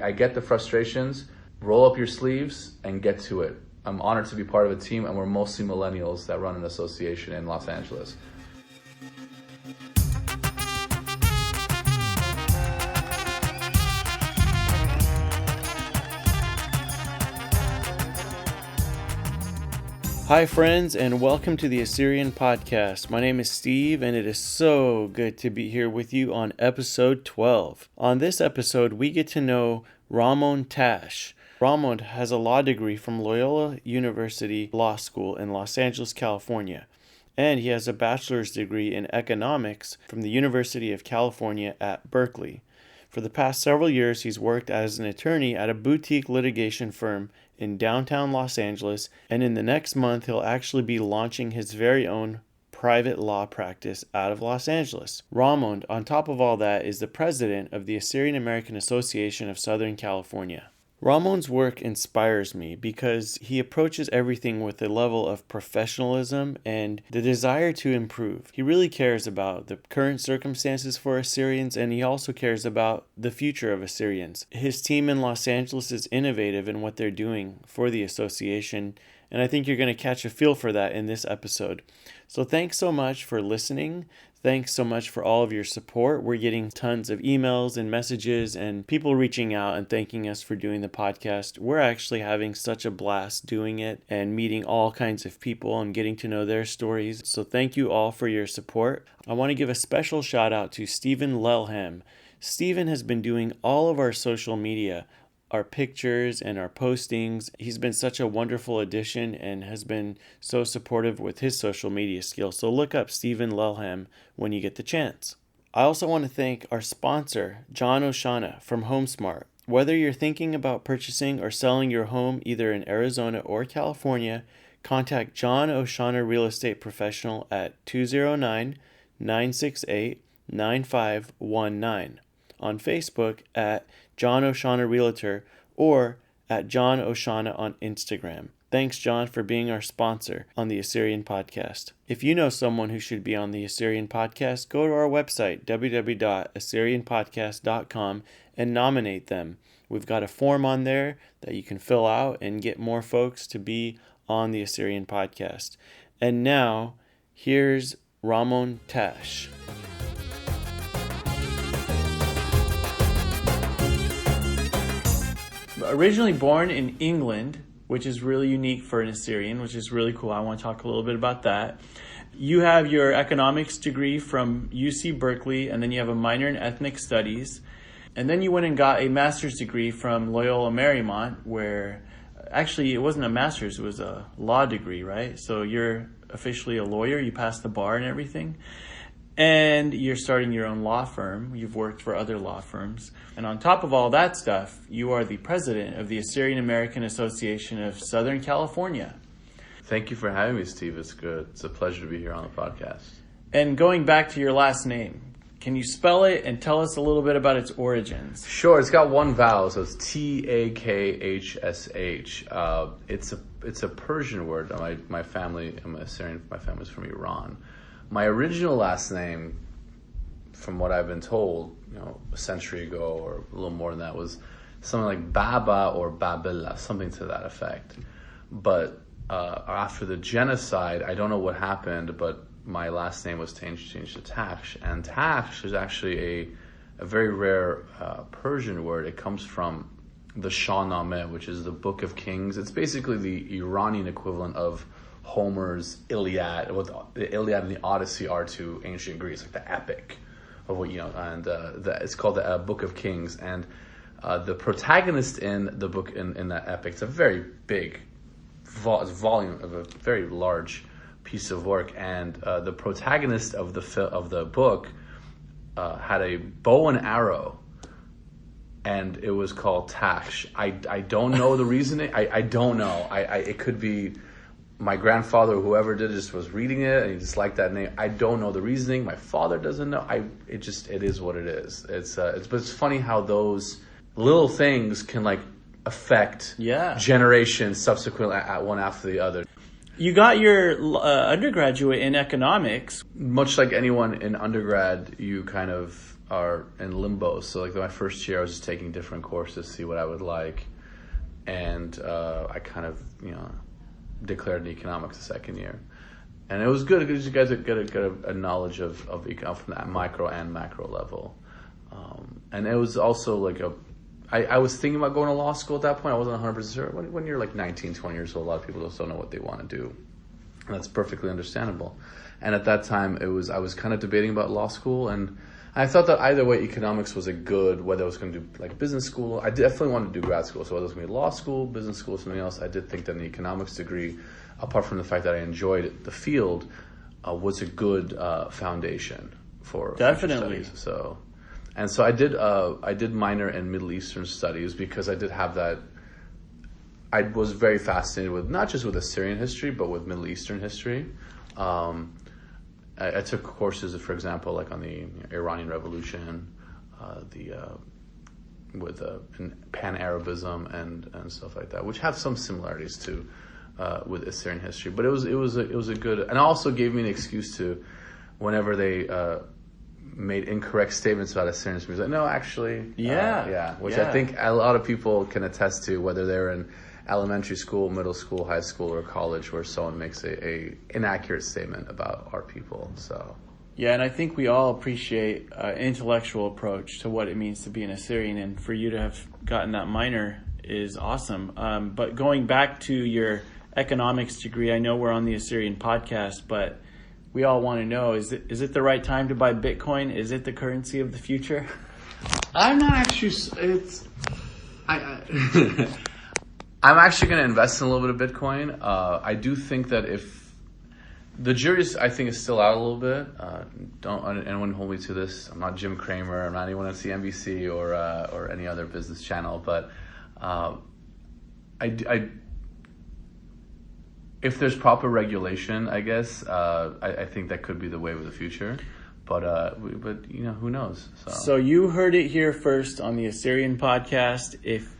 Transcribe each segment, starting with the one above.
I get the frustrations, roll up your sleeves and get to it. I'm honored to be part of a team, and we're mostly millennials that run an association in Los Angeles. Hi friends, and welcome to the Assyrian Podcast. My name is Steve, and it is so good to be here with you on episode 12. On this episode, we get to know Ramond Takhsh. Ramond has a law degree from Loyola University Law School in Los Angeles, California, and he has a bachelor's degree in economics from the University of California at Berkeley. For the past several years, he's worked as an attorney at a boutique litigation firm in downtown Los Angeles, and in the next month, he'll actually be launching his very own private law practice out of Los Angeles. Ramond, on top of all that, is the president of the Assyrian-American Association of Southern California. Ramond's work inspires me because he approaches everything with a level of professionalism and the desire to improve. He really cares about the current circumstances for Assyrians, and he also cares about the future of Assyrians. His team in Los Angeles is innovative in what they're doing for the association, and I think you're going to catch a feel for that in this episode. So thanks so much for listening. Thanks so much for all of your support. We're getting tons of emails and messages and people reaching out and thanking us for doing the podcast. We're actually having such a blast doing it and meeting all kinds of people and getting to know their stories. So thank you all for your support. I want to give a special shout out to Stephen Lelham. Stephen has been doing all of our social media, our pictures and our postings. He's been such a wonderful addition and has been so supportive with his social media skills. So look up Stephen Lelham when you get the chance. I also want to thank our sponsor, John Oshana from HomeSmart. Whether you're thinking about purchasing or selling your home either in Arizona or California, contact John Oshana Real Estate Professional at 209-968-9519. On Facebook at John Oshana Realtor or at John Oshana on Instagram. Thanks, John, for being our sponsor on the Assyrian Podcast. If you know someone who should be on the Assyrian Podcast, go to our website, www.assyrianpodcast.com, and nominate them. We've got a form on there that you can fill out and get more folks to be on the Assyrian Podcast. And now, here's Ramond Takhsh. Originally born in England, which is really unique for an Assyrian, which is really cool. I want to talk a little bit about that. You have your economics degree from UC Berkeley, and then you have a minor in ethnic studies. And then you went and got a master's degree from Loyola Marymount, where actually it wasn't a master's, it was a law degree, right? So you're officially a lawyer, you passed the bar and everything. And you're starting your own law firm. You've worked for other law firms. And on top of all that stuff, you are the president of the Assyrian-American Association of Southern California. Thank you for having me, Steve. It's good. It's a pleasure to be here on the podcast. And going back to your last name, can you spell it and tell us a little bit about its origins? Sure. It's got one vowel, so it's Takhsh. It's a Persian word. My family, I'm Assyrian. My family's from Iran. My original last name, from what I've been told, a century ago or a little more than that, was something like Baba or Babilla, something to that effect. But after the genocide, I don't know what happened, but my last name was changed to Takhsh. And Takhsh is actually a very rare Persian word. It comes from the Shahnameh, which is the Book of Kings. It's basically the Iranian equivalent of Homer's Iliad. What the Iliad and the Odyssey are to ancient Greece, like the epic of what and it's called the Book of Kings. And the protagonist in the book in that epic, it's a very big volume of a very large piece of work. And the protagonist of the book had a bow and arrow, and it was called Takhsh. I don't know the reasoning. I don't know. It could be my grandfather, whoever did this, was reading it and he just liked that name. I don't know the reasoning. My father doesn't know. It is what it is. But it's funny how those little things can affect generations subsequently, one after the other. You got your undergraduate in economics. Much like anyone in undergrad, you kind of are in limbo. So like my first year, I was just taking different courses to see what I would like, and I kind of declared in economics the second year, and it was good because you guys get a knowledge of economics from that micro and macro level, and it was also like I was thinking about going to law school at that point. I wasn't 100% sure. When you're like 19, 20 years old, a lot of people just don't know what they want to do. And that's perfectly understandable. And at that time, I was kind of debating about law school, and I thought that either way, economics was a good, whether I was going to do like business school. I definitely wanted to do grad school, so whether it was going to be law school, business school, something else, I did think that an economics degree, apart from the fact that I enjoyed the field, was a good foundation for definitely future studies. So I did minor in Middle Eastern studies because I did have that. I was very fascinated with not just with Assyrian history, but with Middle Eastern history. I took courses, for example, like on the Iranian Revolution, with Pan-Arabism and stuff like that, which have some similarities to with Assyrian history. But it was a good, and it also gave me an excuse to, whenever they made incorrect statements about Assyrian history, like, no, actually, which I think a lot of people can attest to, whether they're in elementary school, middle school, high school, or college, where someone makes a inaccurate statement about our people. So yeah, and I think we all appreciate an intellectual approach to what it means to be an Assyrian, and for you to have gotten that minor is awesome. But going back to your economics degree, I know we're on the Assyrian podcast, but we all want to know, is it the right time to buy Bitcoin? Is it the currency of the future? I'm not actually. I'm actually going to invest in a little bit of Bitcoin. I do think that if the jury's, I think, is still out a little bit. Don't anyone hold me to this. I'm not Jim Cramer. I'm not anyone on CNBC or any other business channel. But if there's proper regulation, I guess I think that could be the wave of the future. But who knows? So you heard it here first on the Assyrian podcast.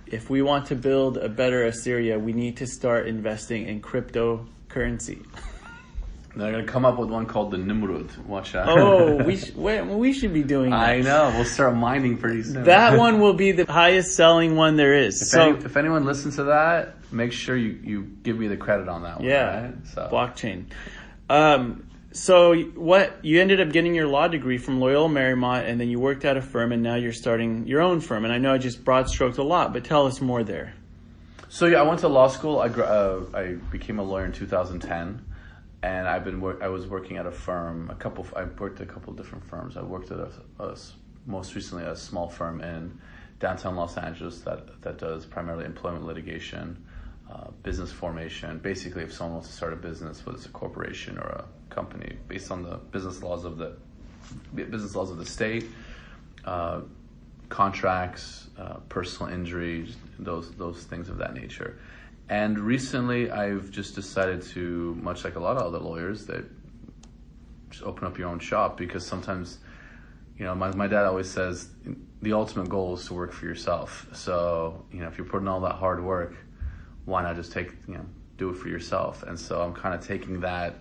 If we want to build a better Assyria, we need to start investing in cryptocurrency. They're going to come up with one called the Nimrud. Watch out. Oh, we should be doing that. I know. We'll start mining pretty soon. That one will be the highest selling one there is. If anyone listens to that, make sure you give me the credit on that one. Yeah, right? Blockchain. So you ended up getting your law degree from Loyola Marymount, and then you worked at a firm, and now you're starting your own firm. And I know I just broad stroked a lot, but tell us more there. So I went to law school. I became a lawyer in 2010, and I was working at a firm. I worked at a couple of different firms. I worked at most recently at a small firm in downtown Los Angeles that does primarily employment litigation, business formation. Basically, if someone wants to start a business, whether it's a corporation or a company, based on the business laws of the state, contracts, personal injuries, those things of that nature. And recently, I've just decided to, much like a lot of other lawyers, that just open up your own shop, because sometimes, my dad always says the ultimate goal is to work for yourself. So, if you're putting all that hard work, why not just do it for yourself? And so I'm kind of taking that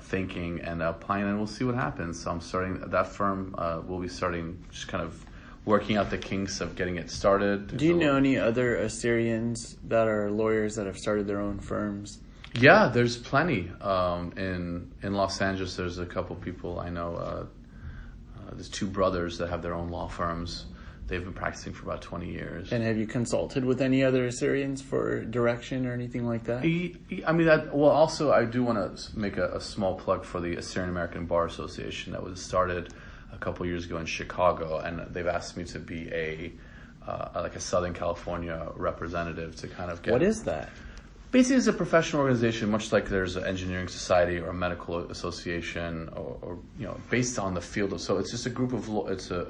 thinking and applying, and we'll see what happens. So I'm starting that firm. We'll be starting just kind of working out the kinks of getting it started. Do you know any other Assyrians that are lawyers that have started their own firms? Yeah, there's plenty. In Los Angeles, there's a couple people I know. There's two brothers that have their own law firms. They've been practicing for about 20 years. And have you consulted with any other Assyrians for direction or anything like that? Also, I do want to make a small plug for the Assyrian-American Bar Association that was started a couple years ago in Chicago, and they've asked me to be a Southern California representative to kind of get... What is that? Basically, it's a professional organization, much like there's an engineering society or a medical association, or based on the field. So it's just a group of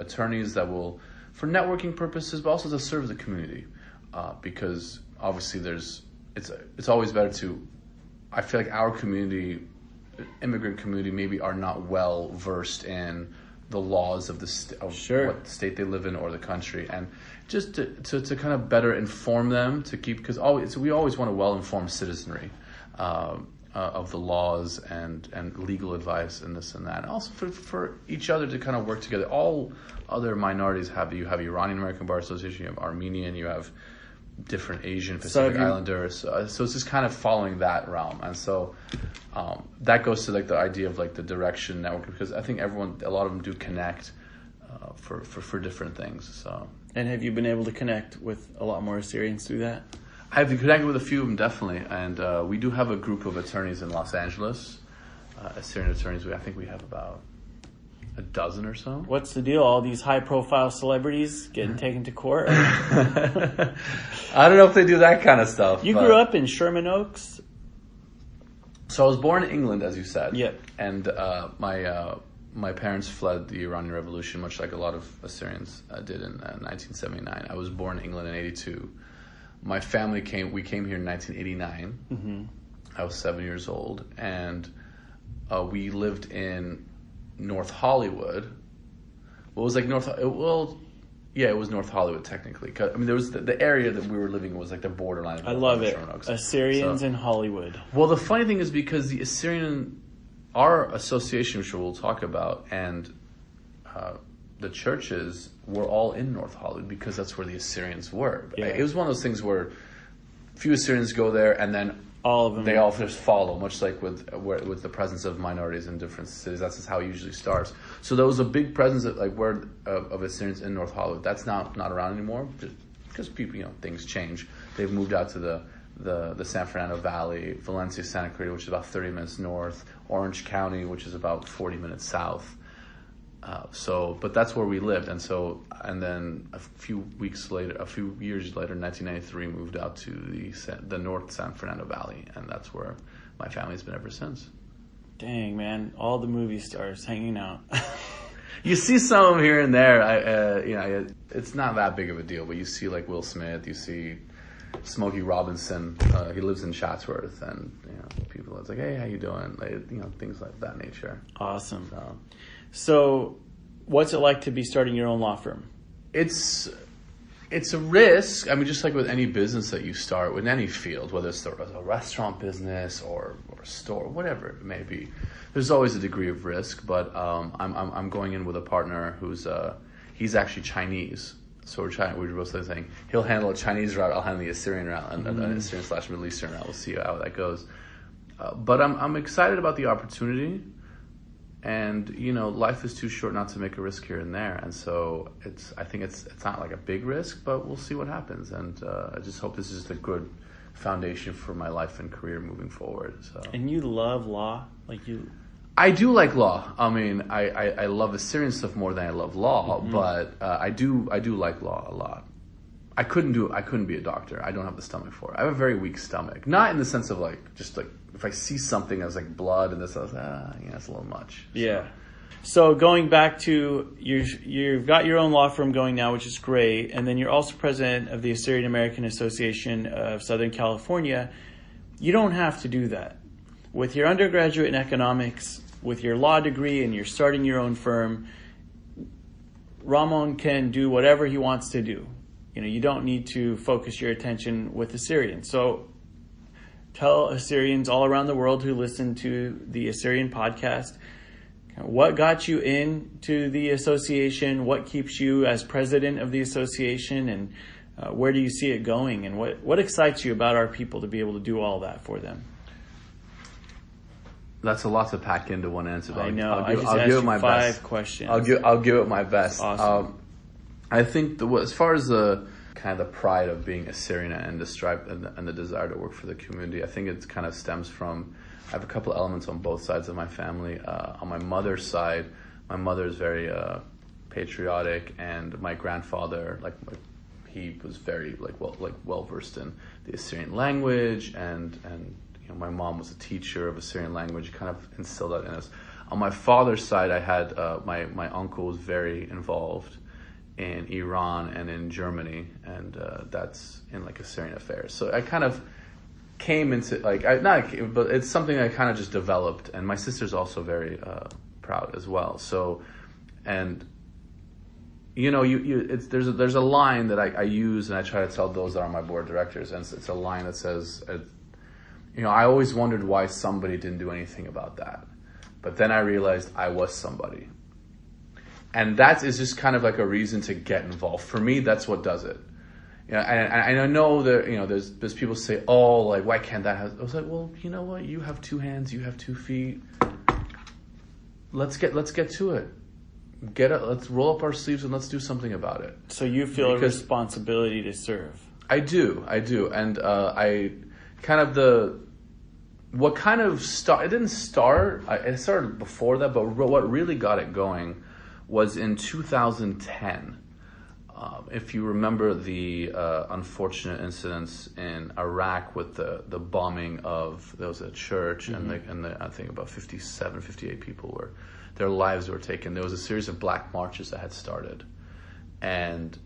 attorneys that will, for networking purposes, but also to serve the community, because obviously it's always better to. I feel like our community, immigrant community, maybe are not well versed in the laws of what state they live in or the country, and just to kind of better inform them, to keep, because we always want a well-informed citizenry. of the laws and legal advice and this and that. And also for each other to kind of work together. All other minorities you have Iranian-American Bar Association, you have Armenian, you have different Asian Pacific Islanders. So it's just kind of following that realm. And so that goes to like the idea of like the direction network, because I think a lot of them do connect for different things. So. And have you been able to connect with a lot more Assyrians through that? I've connected with a few of them, definitely. And we do have a group of attorneys in Los Angeles, Assyrian attorneys. I think we have about a dozen or so. What's the deal? All these high-profile celebrities getting taken to court? I don't know if they do that kind of stuff. You grew up in Sherman Oaks? So I was born in England, as you said. Yep. And my parents fled the Iranian Revolution, much like a lot of Assyrians did in 1979. I was born in England in 82. My family we came here in 1989. Mm-hmm. I was 7 years old, and we lived in North Hollywood. It was North Hollywood technically. I mean, there was the area that we were living in was like the borderline. I love it. Assyrians in Hollywood. Well, the funny thing is because our association, which we'll talk about, and the churches were all in North Hollywood because that's where the Assyrians were. Yeah. It was one of those things where few Assyrians go there, and then all of them. They all just follow, much like with the presence of minorities in different cities. That's just how it usually starts. So there was a big presence of Assyrians in North Hollywood. That's not around anymore, just because people, things change. They've moved out to the San Fernando Valley, Valencia, Santa Clarita, which is about 30 minutes north, Orange County, which is about 40 minutes south. But that's where we lived, and then a few years later, 1993, moved out to the North San Fernando Valley, and that's where my family's been ever since. Dang, man, all the movie stars hanging out. You see some of them here and there. It's not that big of a deal, but you see like Will Smith, you see Smokey Robinson. He lives in Chatsworth, and people. It's like, hey, how you doing? Things like that nature. Awesome. So, what's it like to be starting your own law firm? It's a risk. I mean, just like with any business that you start, with any field, whether it's a restaurant business or a store, whatever it may be, there's always a degree of risk. But I'm going in with a partner he's actually Chinese. So we were both saying he'll handle a Chinese route, I'll handle the Assyrian route, and an Assyrian/Middle Eastern route. We'll see how that goes. But I'm excited about the opportunity. And life is too short not to make a risk here and there, and so I think it's not like a big risk, but we'll see what happens. And I just hope this is a good foundation for my life and career moving forward. So. And you love law, I do like law. I mean, I love Assyrian stuff more than I love law, mm-hmm. But I do like law a lot. I couldn't be a doctor. I don't have the stomach for it. I have a very weak stomach. Not in the sense of if I see something as blood and this, I was it's a little much. So. Yeah. So going back to you've got your own law firm going now, which is great, and then you're also president of the Assyrian-American Association of Southern California. You don't have to do that. With your undergraduate in economics, with your law degree, and you're starting your own firm, Ramond can do whatever he wants to do. You don't need to focus your attention with Assyrians. So tell Assyrians all around the world who listen to the Assyrian podcast, what got you into the association, what keeps you as president of the association, and where do you see it going, and what excites you about our people to be able to do all that for them? That's a lot to pack into one answer. I know. I'll give it my best. 5 questions. I'll give it my best. Awesome. I think as far as the kind of the pride of being Assyrian and the stripe and the desire to work for the community, I think it kind of stems from, I have a couple of elements on both sides of my family. On my mother's side, my mother is very patriotic, and my grandfather, he was very well versed in the Assyrian language, and my mom was a teacher of Assyrian language, kind of instilled that in us. On my father's side, I had my uncle was very involved in Iran and in Germany, and that's in Assyrian affairs. So I kind of came into but it's something I kind of just developed. And my sister's also very proud as well. So, and there's a line that I use and I try to tell those that are on my board of directors, and it's a line that says, I always wondered why somebody didn't do anything about that. But then I realized I was somebody. And that is just kind of like a reason to get involved. For me, that's what does it. And I know that, there's people say, oh, like, why can't that have... I was like, well, you know what? You have 2 hands, you have 2 feet. Let's get to it. Let's roll up our sleeves and let's do something about it. So you feel a responsibility to serve. I do. And I kind of what kind of it didn't start, it started before that, but what really got it going was in 2010. If you remember the unfortunate incidents in Iraq with the bombing of, there was a church, mm-hmm. and I think about 57, 58 people their lives were taken. There was a series of black marches that had started. And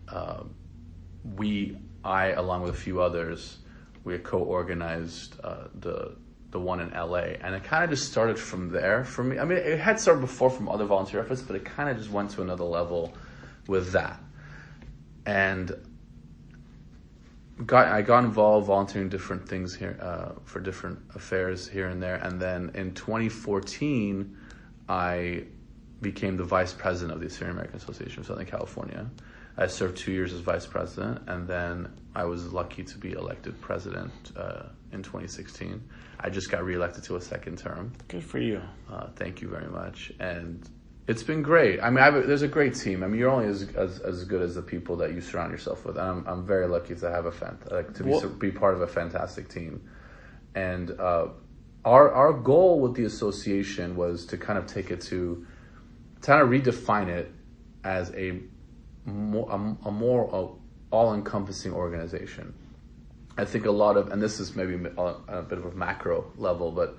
I, along with a few others, we had co-organized the one in LA. And it kind of just started from there for me. I mean, it had started before from other volunteer efforts, but it kind of just went to another level with that. And I got involved volunteering different things here for different affairs here and there. And then in 2014, I became the vice president of the Assyrian-American Association of Southern California. I served 2 years as vice president, and then I was lucky to be elected president in 2016. I just got reelected to a second term. Good for you. Thank you very much. And it's been great. I mean, there's a great team. I mean, you're only as good as the people that you surround yourself with. And I'm very lucky to have be part of a fantastic team. And our goal with the association was to kind of take it to kind of redefine it as a more all-encompassing organization. I think a lot of, and this is maybe a bit of a macro level, but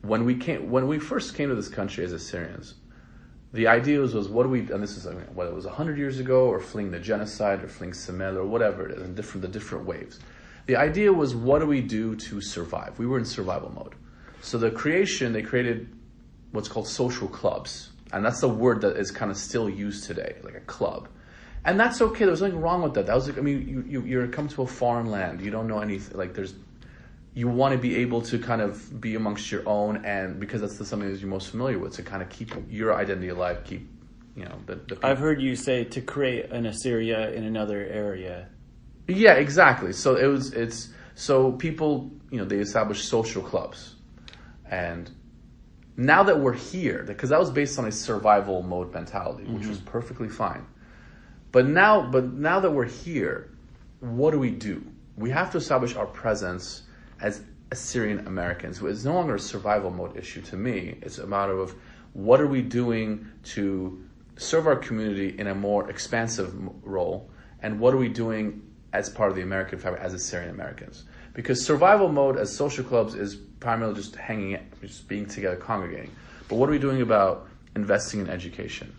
when we first came to this country as Assyrians, the idea was what do we, and this is, whether it was 100 years ago or fleeing the genocide or fleeing Semel or whatever it is, and the different waves. The idea was, what do we do to survive? We were in survival mode. So they created what's called social clubs. And that's the word that is kind of still used today, like a club. And that's okay. There's nothing wrong with that. That was like, I mean, you're come to a foreign land. You don't know anything. Like you want to be able to kind of be amongst your own, and because that's something that you're most familiar with, to kind of keep your identity alive, keep, the people. I've heard you say to create an Assyria in another area. Yeah, exactly. So so people, they established social clubs. And now that we're here, because that was based on a survival mode mentality, which was perfectly fine. But now that we're here, what do? We have to establish our presence as Assyrian-Americans. It's no longer a survival mode issue to me. It's a matter of what are we doing to serve our community in a more expansive role, and what are we doing as part of the American fabric as Assyrian-Americans? Because survival mode as social clubs is primarily just just being together, congregating. But what are we doing about investing in education,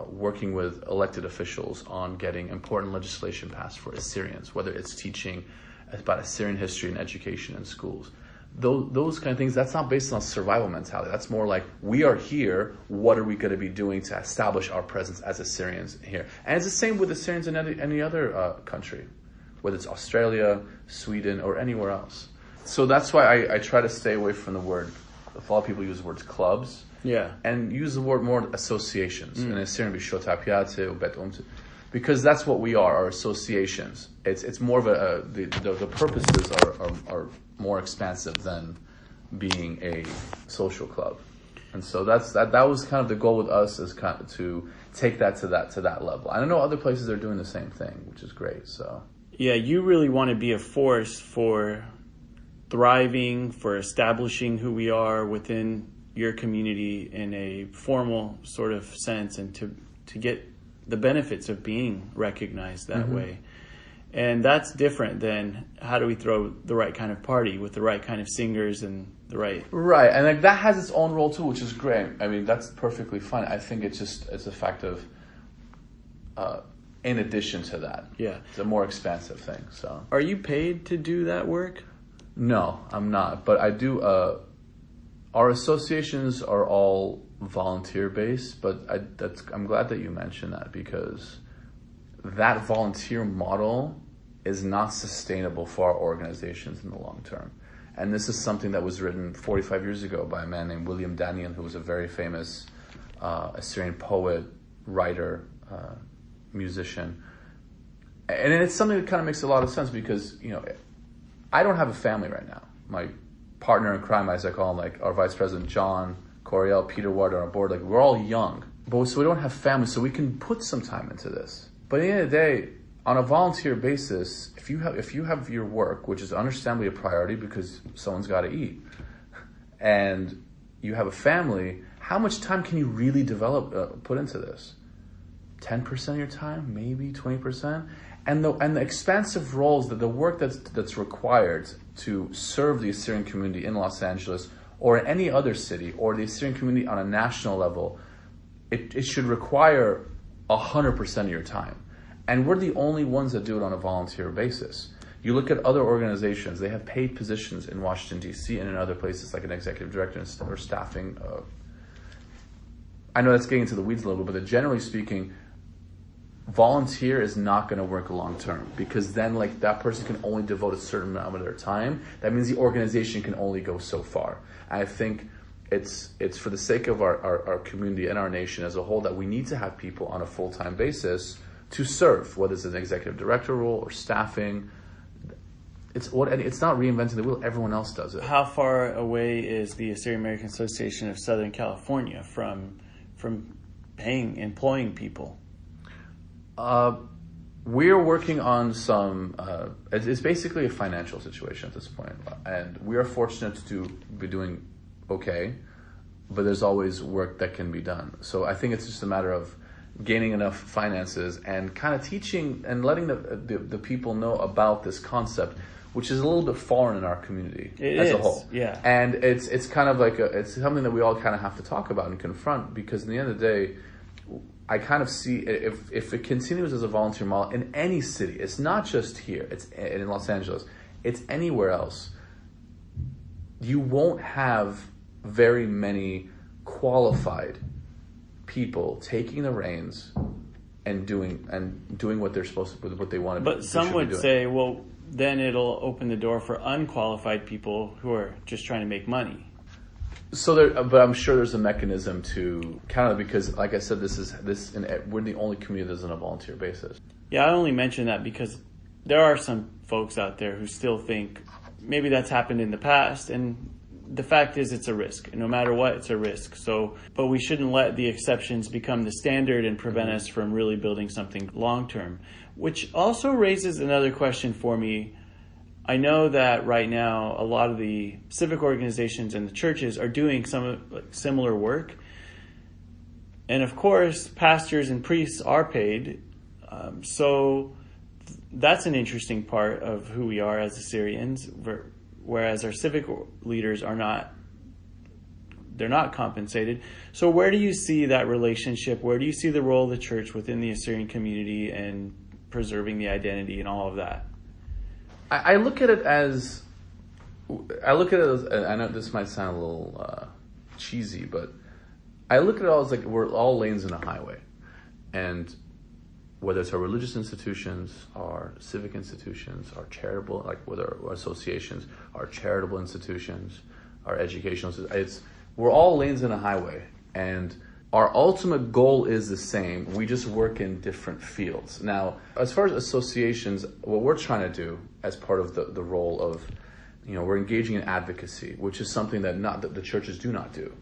working with elected officials on getting important legislation passed for Assyrians, whether it's teaching about Assyrian history and education in schools? Those kind of things, that's not based on survival mentality. That's more like, we are here, what are we going to be doing to establish our presence as Assyrians here? And it's the same with Assyrians in any other country, whether it's Australia, Sweden, or anywhere else. So that's why I try to stay away from the word, a lot of people use the words clubs, and use the word more associations. And Assyrian be shotapiate or betumte, because that's what we are, our associations. It's more of the purposes are more expansive than being a social club. And so that was kind of the goal with us, is kind of to take that to that level. I don't know, other places are doing the same thing, which is great. So yeah, you really want to be a force for thriving, for establishing who we are within your community in a formal sort of sense, and to get the benefits of being recognized that way. And that's different than how do we throw the right kind of party with the right kind of singers and the right... Right, and like that has its own role too, which is great. I mean, that's perfectly fine. I think it's a fact of, in addition to that. Yeah. It's a more expansive thing, so. Are you paid to do that work? No, I'm not. But I do, our associations are all volunteer-based, but I'm glad that you mentioned that, because that volunteer model is not sustainable for our organizations in the long term. And this is something that was written 45 years ago by a man named William Daniel, who was a very famous Assyrian poet, writer, musician. And it's something that kind of makes a lot of sense because, I don't have a family right now. My partner in crime, as I call him, like our vice president, John, Coriel, Peter Ward on our board, like we're all young. So we don't have family, so we can put some time into this. But at the end of the day, on a volunteer basis, if you have your work, which is understandably a priority because someone's got to eat, and you have a family, how much time can you really put into this? 10% of your time, maybe 20%, and the expansive roles, the work that's required to serve the Assyrian community in Los Angeles or in any other city, or the Assyrian community on a national level, it should require 100% of your time. And we're the only ones that do it on a volunteer basis. You look at other organizations, they have paid positions in Washington, D.C. and in other places like an executive director or staffing. I know that's getting into the weeds a little bit, but generally speaking, volunteer is not going to work long term because then that person can only devote a certain amount of their time. That means the organization can only go so far. I think it's for the sake of our community and our nation as a whole that we need to have people on a full-time basis to serve, whether it's an executive director role or staffing. It's not reinventing the wheel. Everyone else does it. How far away is the Assyrian-American Association of Southern California from employing people? We're working on some, it's basically a financial situation at this point. And we are fortunate to be doing okay, but there's always work that can be done. So I think it's just a matter of gaining enough finances and kind of teaching and letting the people know about this concept, which is a little bit foreign in our community a whole. Yeah. And it's kind of like it's something that we all kind of have to talk about and confront, because in the end of the day, I kind of see if it continues as a volunteer model in any city, it's not just here, it's in Los Angeles, it's anywhere else, you won't have very many qualified people taking the reins and doing what they're supposed to, what they want to do. But some would say, well, then it'll open the door for unqualified people who are just trying to make money. But I'm sure there's a mechanism to counter it because, like I said, we're the only community that's on a volunteer basis. Yeah, I only mention that because there are some folks out there who still think maybe that's happened in the past, and the fact is it's a risk. No matter what, it's a risk. But we shouldn't let the exceptions become the standard and prevent us from really building something long-term, which also raises another question for me. I know that right now a lot of the civic organizations and the churches are doing some similar work. And of course, pastors and priests are paid. So that's an interesting part of who we are as Assyrians, whereas our civic leaders are not. They're not compensated. So where do you see that relationship? Where do you see the role of the church within the Assyrian community and preserving the identity and all of that? I look at it as, I know this might sound a little cheesy, but I look at it all as like we're all lanes in a highway. And whether it's our religious institutions, our civic institutions, our charitable, like whether our associations, our charitable institutions, our educational institutions, we're all lanes in a highway. And our ultimate goal is the same. We just work in different fields. Now, as far as associations, what we're trying to do as part of the role of, we're engaging in advocacy, which is something that the churches do not do.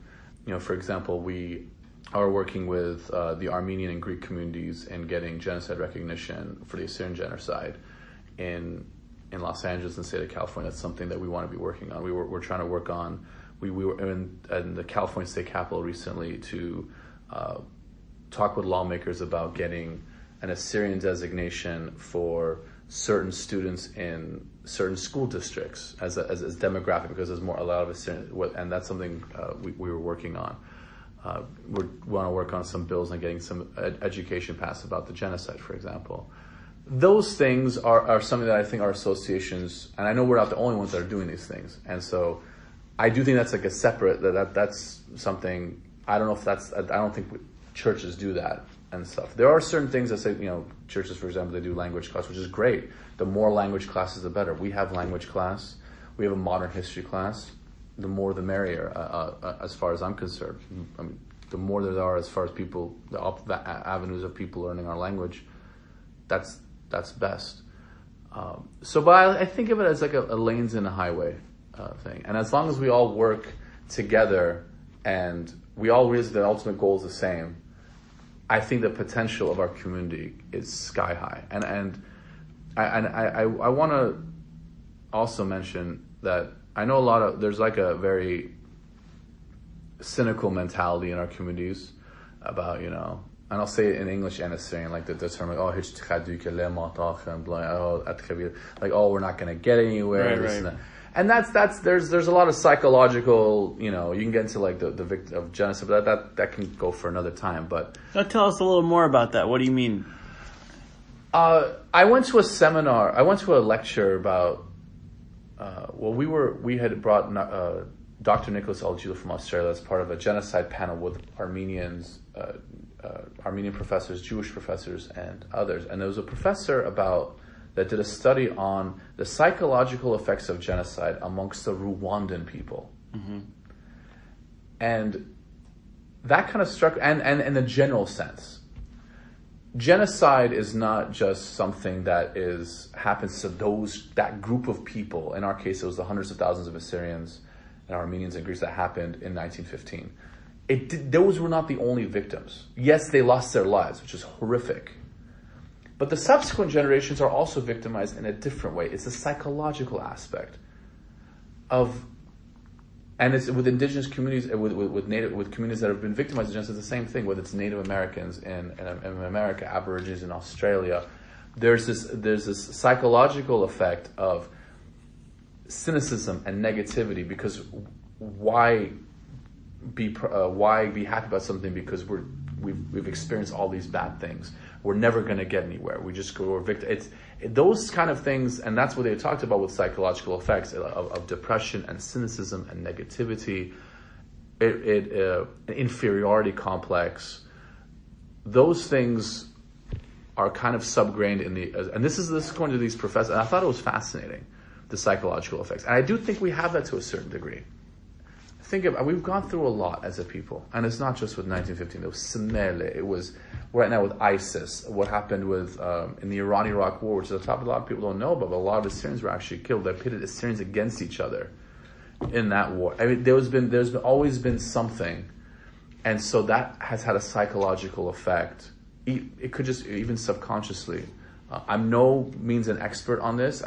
For example, we are working with the Armenian and Greek communities in getting genocide recognition for the Assyrian genocide in Los Angeles and the state of California. That's something that we want to be working on. We're trying to work on. We were in the California State Capitol recently to talk with lawmakers about getting an Assyrian designation for certain students in certain school districts as demographic, because there's a lot of Assyrian, and that's something we were working on. We want to work on some bills and getting some education passed about the genocide, for example. Those things are something that I think our associations, and I know we're not the only ones that are doing these things, and so I do think that's like a separate, that's something, I don't think churches do that and stuff. There are certain things that say, churches, for example, they do language class, which is great. The more language classes, the better. We have language class. we have a modern history class. The more the merrier, as far as I'm concerned. I mean, the more there are as far as people, the avenues of people learning our language, that's best. But I think of it as like a lanes in a highway thing. And as long as we all work together and we all realize the ultimate goal is the same, I think the potential of our community is sky high. And I want to also mention that I know there's like a very cynical mentality in our communities about, and I'll say it in English and Assyrian, like the term, like, we're not going to get anywhere. Right. And that's there's a lot of psychological, you can get into like the victim of genocide, but that can go for another time. But tell us a little more about that. What do you mean? I went to a seminar. I went to a lecture about. We had brought Dr. Nicholas Algila from Australia as part of a genocide panel with Armenians, Armenian professors, Jewish professors, and others. And there was a professor that did a study on the psychological effects of genocide amongst the Rwandan people. Mm-hmm. And that kind of struck, and in a general sense, genocide is not just something that happens to that group of people. In our case, it was the hundreds of thousands of Assyrians and Armenians in Greece that happened in 1915. Those were not the only victims. Yes, they lost their lives, which is horrific. But the subsequent generations are also victimized in a different way. It's a psychological aspect and it's with indigenous communities, with communities that have been victimized against. It's the same thing. Whether it's Native Americans in America, Aborigines in Australia, there's this psychological effect of cynicism and negativity. Because why be happy about something because we've experienced all these bad things? We're never going to get anywhere. We're victim. It's those kind of things, and that's what they talked about with psychological effects of depression and cynicism and negativity, an inferiority complex. Those things are kind of subgrained and this is going to these professors. And I thought it was fascinating, the psychological effects, and I do think we have that to a certain degree. We've gone through a lot as a people, and it's not just with 1915. There was Semele. It was right now with ISIS. What happened with in the Iran-Iraq War, which is a topic a lot of people don't know about, but a lot of Assyrians were actually killed. They pitted Assyrians against each other in that war. I mean, there's always been something, and so that has had a psychological effect. It could just even subconsciously. I'm no means an expert on this,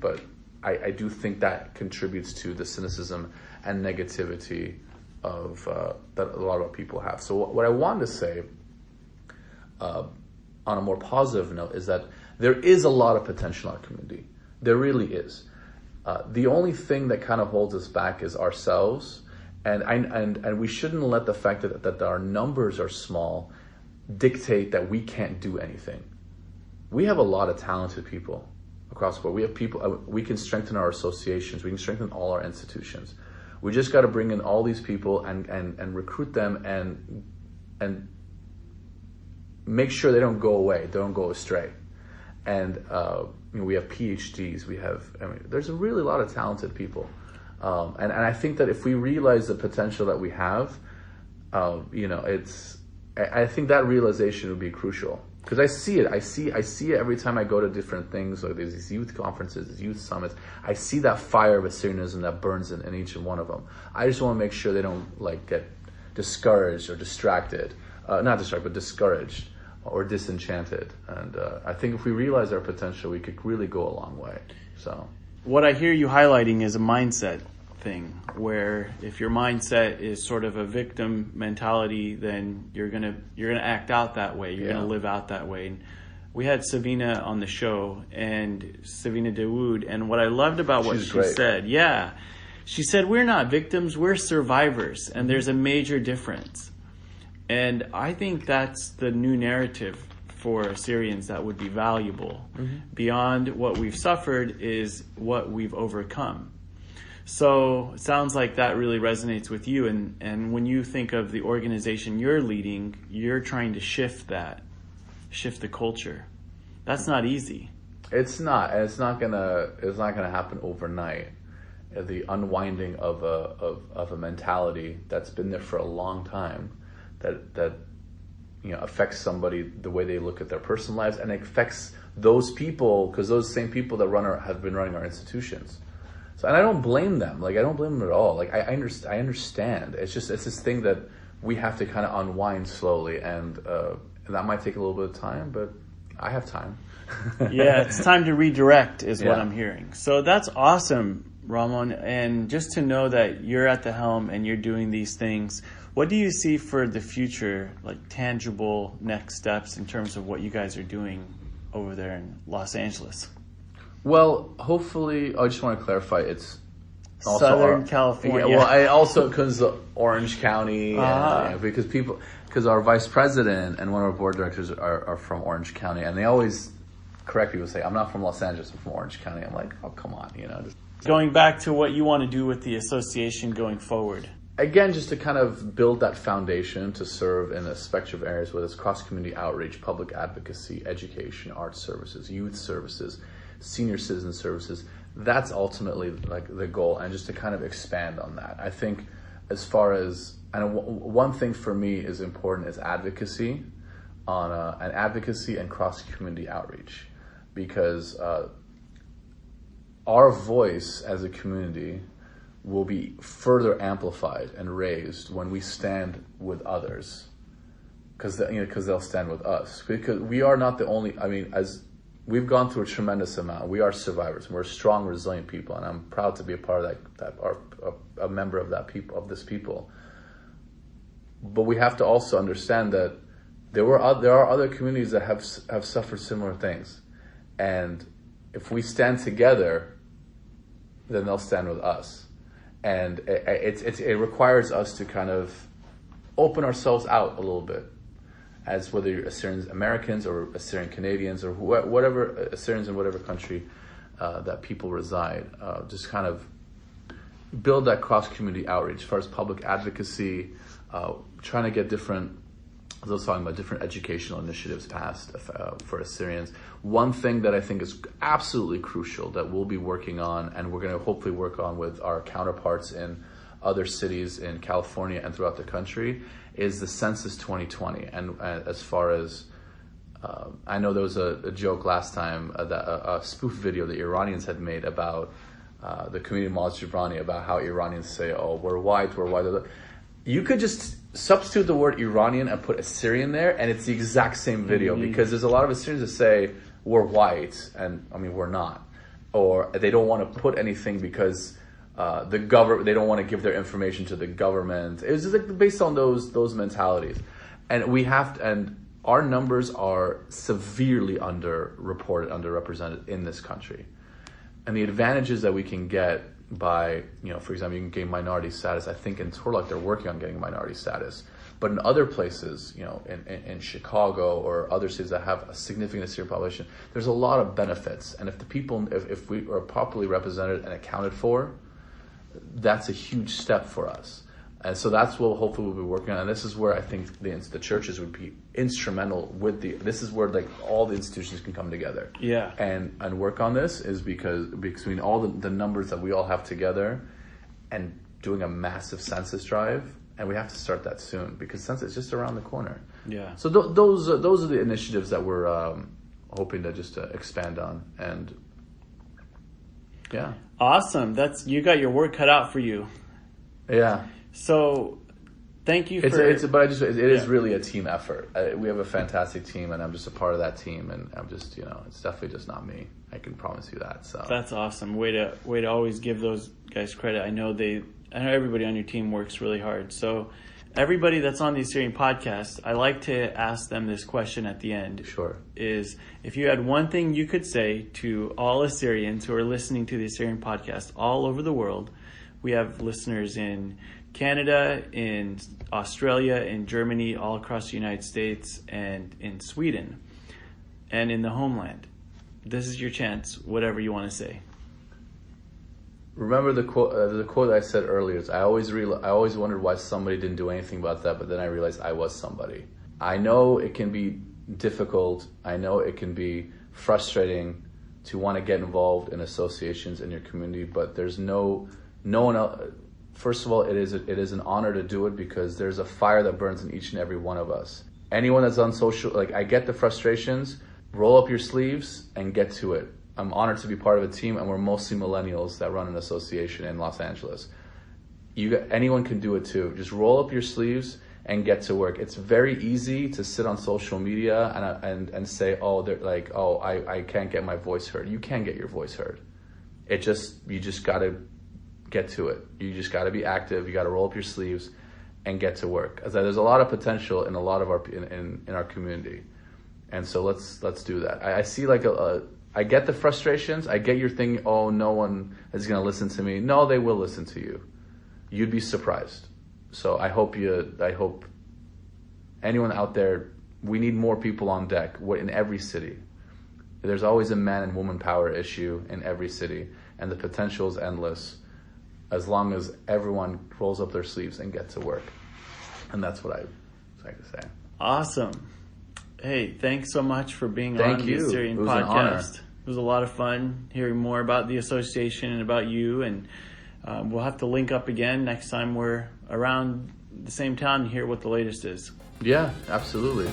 but I do think that contributes to the cynicism and negativity of that a lot of people have. So what I wanted to say, on a more positive note, is that there is a lot of potential in our community. There really is. The only thing that kind of holds us back is ourselves, and we shouldn't let the fact that our numbers are small dictate that we can't do anything. We have a lot of talented people across the board. We have people. We can strengthen our associations. We can strengthen all our institutions. We just got to bring in all these people and recruit them and make sure they don't go away, they don't go astray. And we have PhDs. There's a really lot of talented people, and I think that if we realize the potential that we have, I think that realization would be crucial. Because I see it. I see it every time I go to different things, like there's these youth conferences, these youth summits. I see that fire of Assyrianism that burns in each and one of them. I just want to make sure they don't get discouraged or distracted. Not distracted, but discouraged or disenchanted. And I think if we realize our potential, we could really go a long way. So, what I hear you highlighting is a mindset thing, where if your mindset is sort of a victim mentality, then you're gonna act out that way. You're gonna live out that way. And we had Savina on the show, and Savina Dawood, and what I loved about what she said, she said, we're not victims, we're survivors, and there's a major difference. And I think that's the new narrative for Assyrians that would be valuable. Mm-hmm. Beyond what we've suffered is what we've overcome. So it sounds like that really resonates with you. And when you think of the organization you're leading, you're trying to shift the culture. That's not easy. It's not. And it's not gonna happen overnight. the unwinding of a mentality that's been there for a long time, that affects somebody, the way they look at their personal lives, and it affects those people, because those same people that have been running our institutions. So, and I don't blame them. I don't blame them at all. I understand. It's this thing that we have to kind of unwind slowly, and that might take a little bit of time, but I have time. Yeah, it's time to redirect is what I'm hearing. So that's awesome, Ramond. And just to know that you're at the helm and you're doing these things, what do you see for the future, tangible next steps in terms of what you guys are doing over there in Los Angeles? Well, hopefully, I just want to clarify, it's also Southern California. Yeah, well, I also, because Orange County, because our vice president and one of our board directors are from Orange County, and they always correct people, say, I'm not from Los Angeles, I'm from Orange County. I'm like, oh, come on, Going back to what you want to do with the association going forward. Again, just to kind of build that foundation to serve in a spectrum of areas, whether it's cross-community outreach, public advocacy, education, arts services, youth services, senior citizen services. That's ultimately the goal, and just to kind of expand on that. I think as far as, and one thing for me is important is advocacy, and advocacy and cross-community outreach, because our voice as a community will be further amplified and raised when we stand with others, because they'll stand with us, because we are not the only, as we've gone through a tremendous amount. We are survivors. We're strong, resilient people, and I'm proud to be a part of that are a member of this people. But we have to also understand that there are other communities that have suffered similar things, and if we stand together, then they'll stand with us. And it requires us to kind of open ourselves out a little bit, as whether you're Assyrian-Americans or Assyrian-Canadians or whatever, Assyrians in whatever country that people reside. Just kind of build that cross-community outreach as far as public advocacy, trying to get different, as I was talking about, different educational initiatives passed for Assyrians. One thing that I think is absolutely crucial that we'll be working on, and we're going to hopefully work on with our counterparts in other cities in California and throughout the country, is the Census 2020. And as far as, I know there was a joke last time, a spoof video that Iranians had made about the community of Maz Jobrani, about how Iranians say, oh, we're white. You could just substitute the word Iranian and put Assyrian there, and it's the exact same video, because there's a lot of Assyrians that say we're white, and we're not. Or they don't want to put anything because they don't want to give their information to the government. It was just based on those mentalities, and and our numbers are severely underrepresented in this country, and the advantages that we can get by, for example, you can gain minority status. I think in Turlock they're working on getting minority status, but in other places, in Chicago or other cities that have a significant Assyrian population, there's a lot of benefits, and if we are properly represented and accounted for, that's a huge step for us. And so that's what hopefully we'll be working on. And this is where I think the churches would be instrumental this is where all the institutions can come together. Yeah. And work on this, is because between all the numbers that we all have together and doing a massive census drive, and we have to start that soon because census is just around the corner. Yeah. So those are the initiatives that we're hoping to just expand on. And yeah. Awesome. You got your work cut out for you. Yeah. So, thank you for... It is really a team effort. We have a fantastic team, and I'm just a part of that team, and I'm just, it's definitely just not me. I can promise you that. So that's awesome. Way to always give those guys credit. I know everybody on your team works really hard. So, everybody that's on the Assyrian podcast, I like to ask them this question at the end. Sure. Is, if you had one thing you could say to all Assyrians who are listening to the Assyrian podcast all over the world, we have listeners in Canada, in Australia, in Germany, all across the United States, and in Sweden, and in the homeland. This is your chance, whatever you want to say. Remember the quote I said earlier, is I always wondered why somebody didn't do anything about that, but then I realized I was somebody. I know it can be difficult. I know it can be frustrating to want to get involved in associations in your community, but there's no one else. First of all, it is an honor to do it because there's a fire that burns in each and every one of us. Anyone that's on social, like, I get the frustrations, roll up your sleeves and get to it. I'm honored to be part of a team, and we're mostly millennials that run an association in Los Angeles. Anyone can do it too. Just roll up your sleeves and get to work. It's very easy to sit on social media and say, I can't get my voice heard. You can get your voice heard. You just gotta get to it. You just gotta be active. You gotta roll up your sleeves and get to work. As there's a lot of potential in a lot of in our community, and so let's do that. I see I get the frustrations. I get your thing. Oh, no one is gonna listen to me. No, they will listen to you. You'd be surprised. So I hope anyone out there, we need more people on deck in every city. There's always a man and woman power issue in every city, and the potential is endless as long as everyone rolls up their sleeves and gets to work. And that's what I'd like to say. Awesome. Hey, thanks so much for being Thank on you. the Assyrian It was an honor. podcast. It was a lot of fun hearing more about the association and about you, and we'll have to link up again next time we're around the same town and hear what the latest is. Yeah, absolutely.